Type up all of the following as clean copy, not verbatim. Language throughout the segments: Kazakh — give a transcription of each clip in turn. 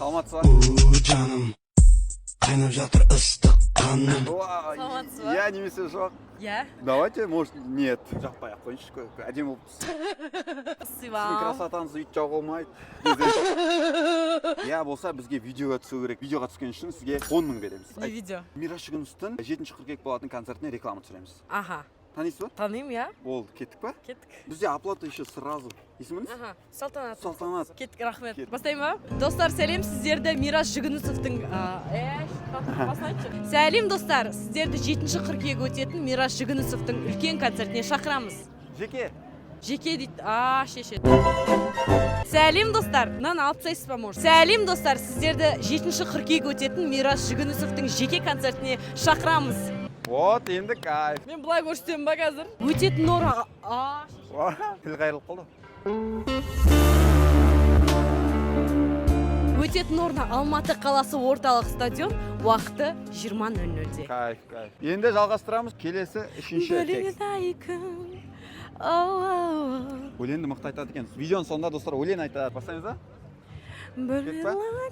Саламатсыз ба? Жаным, қайнап жатыр ыстық қаным. Саламатсыз ба? Я немесе жоқ. Я? Давайте, может, нет. Жақпай ақ қойыңызшы, әдемі болыпсыз. Спасибо. Сіздің красотаңызды үйт жауға болмайды. Я болса бізге видеоға түсу керек. Видеоға түскен үшін сізге 10 мың береміз. Не видео? Мираш Жүгіністің 7 қыркүйек болатын концертіне реклама түсіреміз. Аха. Танисыз ба? Танимын, я? Болды, кеттік па? Кеттік. Бізде оплата еще сразу. Есіміңіз? Аха. Салтанат. Салтанат. Кеттік, рахмет. Кеттік. Бастайын ба? Достар, сәлем, сіздерді Мираш Жүгінісовтың... Басын айтшы. Сәлем, достар, сіздерді 7 қыркүйек өтетін Мираш Жүгінісовтың үлкен концертіне шақырамыз. Жеке. Жеке дейді. Шешет. Сәлем, достар. Мынаны алып тастайсыз ба, может? Сәлем, достар, сіздерді 7 қыркүйек өтетін Мираш Жүгінісовтың жеке концертіне шақырамыз. Вот, енді кайф. Мен бұлай көрсетемін ба қазір? Өтетін ора... Тіл қайрылып қалды. Өтетін орны Алматы қаласы орталық стадион, уақыты 20:00-де. Кайф. Енді жалғастырамыз. Келесі үшінші текст. Өлеңді мықты айтады екен. Видеоның соңында достар өлең айтады. Бастаймыз ба?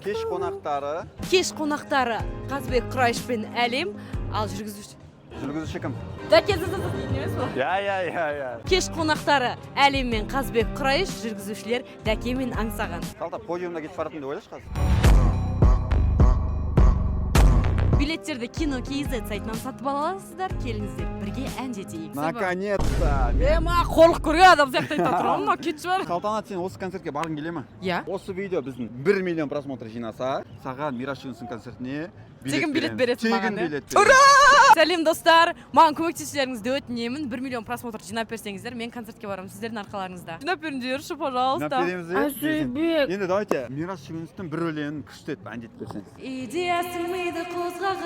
Кеш қонақтары. Кеш қонақтары Қазбек Құрайш пен Әлем, ал жүргізуші кім? емес па? Я. Кеш қонақтары Әлем мен Қазбек Құрайш, жүргізушілер Дәке мен Аңсаған. Салта подиумда кетіп баратын деп ойлашы қазір. Билеттерді Кино KZ сайтынан сатып ала аласыздар. Келіңіздер, бірге ән жетейік. Наконец-то. Ма қорлық көрген адам сияқты айтып тұрмын, ма кетші бар. Салтанат, сен осы концертке барғың келе ма? Я. Осы видео біздің 1 миллион просмотр жинаса, саған Мираш Жүгіністің концертіне Тегін билет бересің маған, Тегін билет. Сәлем, достар. Маған көмектесулеріңізді өтінемін. 1 миллион просмотр жинап берсеңіздер, мен концертке барамын сіздердің арқаларыңызда. Жинап беріңдерші, пожалуйста. Енді давайте Мираш Жүгіністің бір өлеңін күштеп әндетіп берсеңіз. Идеясың миды қозғап